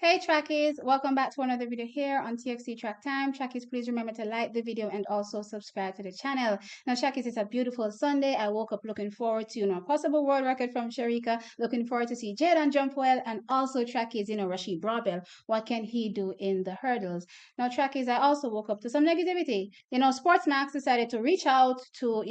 Hey Trackies, welcome back to another video here on TXT Track Time. Trackies, please remember to like the video and also subscribe to the channel. Now Trackies, it's a beautiful Sunday. I woke up looking forward to, a possible world record from Sharika, looking forward to see Jaden jump well, and also Trackies, Rashid Broadbell. What can he do in the hurdles? Now Trackies, I also woke up to some negativity. Sportsmax decided to reach out to,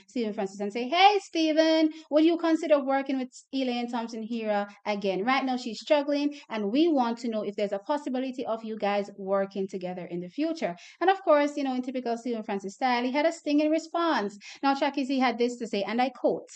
Stephen Francis and say, hey Stephen, would you consider working with Elaine Thompson here again? Right now she's struggling and we want to know if there's a possibility of you guys working together in the future. And of course, in typical Stephen Francis style, he had a stinging response. Now, Trackisy had this to say, and I quote,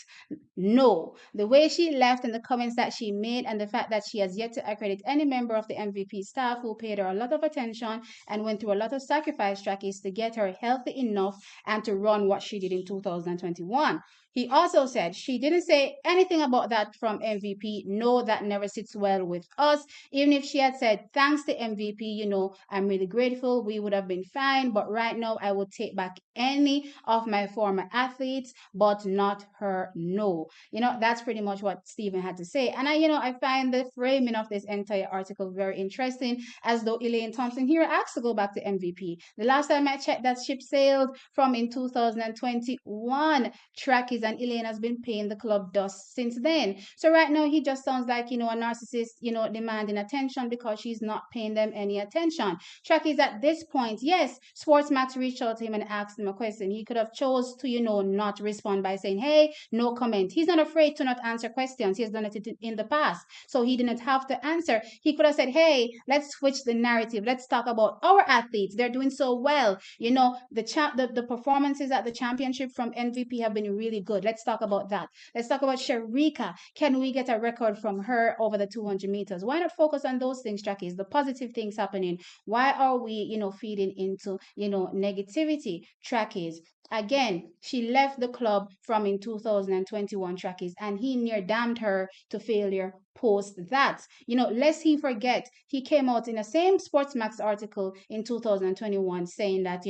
no, the way she left and the comments that she made and the fact that she has yet to accredit any member of the MVP staff who paid her a lot of attention and went through a lot of sacrifice trackies to get her healthy enough and to run what she did in 2021. He also said she didn't say anything about that from MVP. No, that never sits well with us. Even if she had said, thanks to MVP, I'm really grateful, we would have been fine. But right now, I would take back any of my former athletes, but not her. No. That's pretty much what Stephen had to say. And I find the framing of this entire article very interesting, as though Elaine Thompson here asked to go back to MVP. The last time I checked, that ship sailed from in 2021. Trackies and Elaine has been paying the club dust since then. So right now he just sounds like, a narcissist, demanding attention because she's not paying them any attention. Trackies at this point, yes, Sportsmax reached out to him and asked him a question. He could have chose to, not respond by saying, hey, no comment. He's not afraid to not answer questions. He has done it in the past. So he didn't have to answer. He could have said, hey, let's switch the narrative. Let's talk about our athletes. They're doing so well. The performances at the championship from MVP have been really good. Let's talk about that. Let's talk about Sharika. Can we get a record from her over the 200 meters? Why not focus on those things, Trackies? The positive things happening. Why are we, feeding into, negativity, Trackies? Again, she left the club from in 2021 Trackies, and he near damned her to failure post that. Lest he forget, he came out in the same Sportsmax article in 2021 saying that,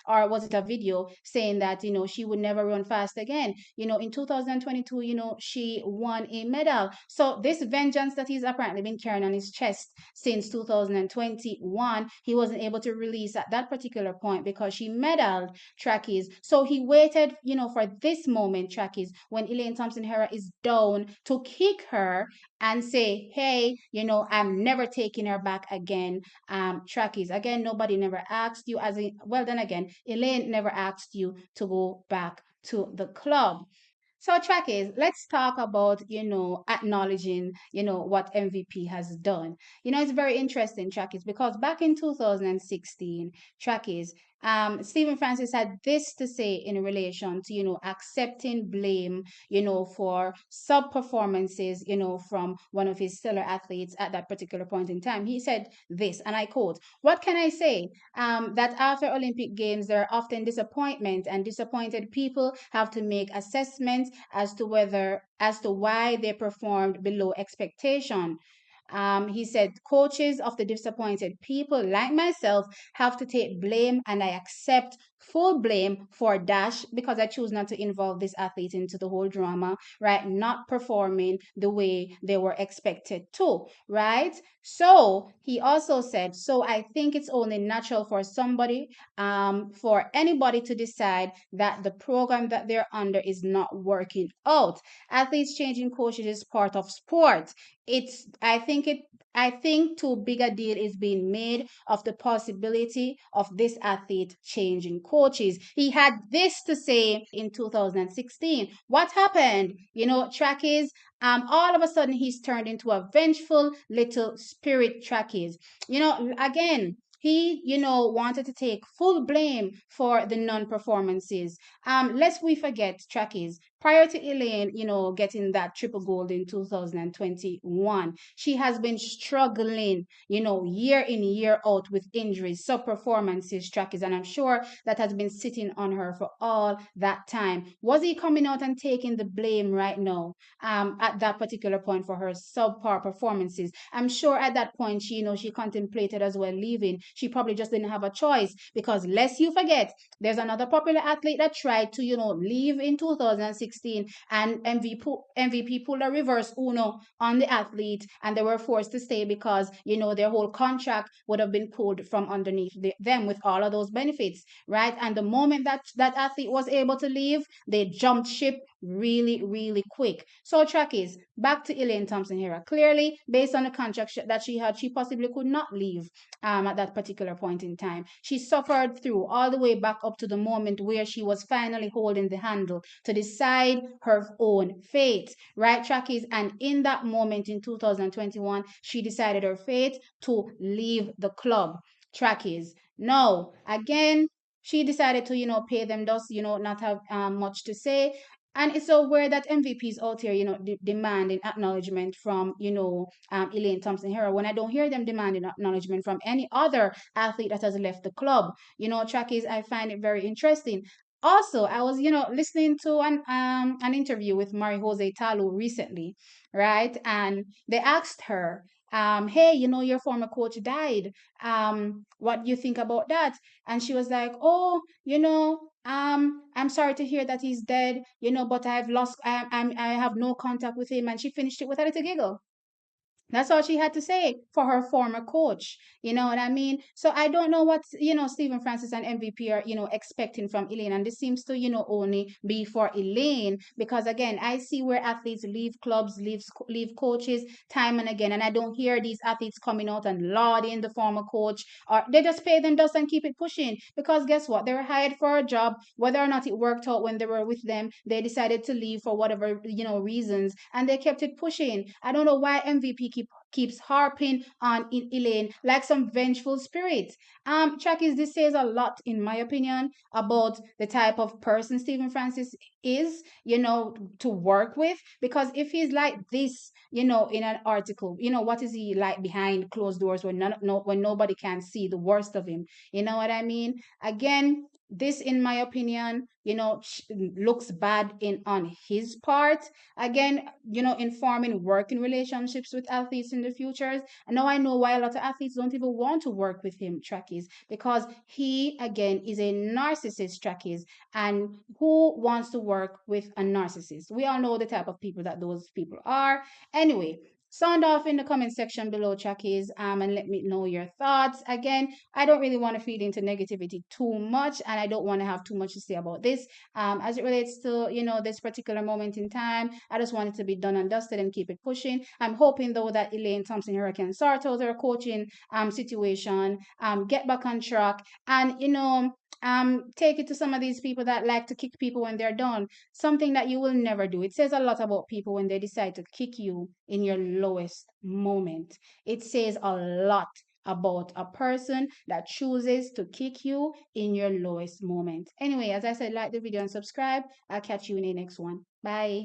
or was it a video saying that, she would never run fast again. In 2022, she won a medal. So this vengeance that he's apparently been carrying on his chest since 2021, he wasn't able to release at that particular point because she medaled Trackies. So he waited, for this moment, Trackies, when Elaine Thompson Hera is down to kick her and say, hey, I'm never taking her back again. Trackies, again, nobody never asked you, well, then again, Elaine never asked you to go back to the club. So, Trackies, let's talk about, acknowledging, what MVP has done. It's very interesting, Trackies, because back in 2016, Trackies, Stephen Francis had this to say in relation to, accepting blame, for sub performances, from one of his stellar athletes at that particular point in time. He said this, and I quote, what can I say? That after Olympic Games, there are often disappointment, and disappointed people have to make assessments as to why they performed below expectation. He said, coaches of the disappointed people like myself have to take blame, and I accept full blame for dash because I choose not to involve this athlete into the whole drama, right? Not performing the way they were expected to, right? So he also said, so I think it's only natural for anybody to decide that the program that they're under is not working out. Athletes changing coaches is part of sport. I think too big a deal is being made of the possibility of this athlete changing coaches. He had this to say in 2016. What happened? Trackies, all of a sudden he's turned into a vengeful little spirit, Trackies. Again, he, wanted to take full blame for the non-performances. Lest we forget, Trackies, prior to Elaine, getting that triple gold in 2021, she has been struggling, year in, year out with injuries, sub performances, Trackies, and I'm sure that has been sitting on her for all that time. Was he coming out and taking the blame right now, at that particular point for her subpar performances? I'm sure at that point, she contemplated as well leaving. She probably just didn't have a choice because lest you forget, there's another popular athlete that tried to, leave in 2016 2016, and MVP pulled a reverse Uno on the athlete, and they were forced to stay because their whole contract would have been pulled from underneath them with all of those benefits, right? And the moment that athlete was able to leave, they jumped ship really, really quick. So track is back to Elaine Thompson here. Clearly, based on the contract that she had, she possibly could not leave at that particular point in time. She suffered through all the way back up to the moment where she was finally holding the handle to decide her own fate, right, Trackies? And in that moment in 2021, she decided her fate to leave the club, Trackies. No, again, she decided to, pay them thus, not have much to say. And it's so weird that MVPs out here, demanding acknowledgement from, Elaine Thompson Hero when I don't hear them demanding acknowledgement from any other athlete that has left the club. Trackies, I find it very interesting. Also, I was, listening to an interview with Mari Jose Talu recently, right? And they asked her, hey, your former coach died. What do you think about that? And she was like, oh, I'm sorry to hear that he's dead, but I've lost, I have no contact with him. And she finished it with a little giggle. That's all she had to say for her former coach. You know what I mean? So I don't know what, Stephen Francis and MVP are, expecting from Elaine. And this seems to, only be for Elaine because, again, I see where athletes leave clubs, leave coaches time and again. And I don't hear these athletes coming out and lauding the former coach, or they just pay them dust and keep it pushing. Because guess what? They were hired for a job. Whether or not it worked out when they were with them, they decided to leave for whatever, reasons. And they kept it pushing. I don't know why MVP keeps harping on Elaine like some vengeful spirit. Trackies, this says a lot, in my opinion, about the type of person Stephen Francis is, to work with. Because if he's like this, in an article, what is he like behind closed doors when when nobody can see the worst of him? You know what I mean? Again, this, in my opinion, looks bad on his part. Again, informing working relationships with athletes in the futures. And now I know why a lot of athletes don't even want to work with him, Trackies, because he, again, is a narcissist, Trackies. And who wants to work with a narcissist? We all know the type of people that those people are. Anyway, sound off in the comment section below, Trackies, and let me know your thoughts. Again, I don't really want to feed into negativity too much, and I don't want to have too much to say about this. As it relates to, this particular moment in time, I just want it to be done and dusted and keep it pushing. I'm hoping, though, that Elaine Thompson here can sort out her coaching situation, get back on track, and, take it to some of these people that like to kick people when they're done. Something that you will never do. It says a lot about people when they decide to kick you in your lowest moment. It says a lot about a person that chooses to kick you in your lowest moment. Anyway, as I said, like the video and subscribe. I'll catch you in the next one. Bye.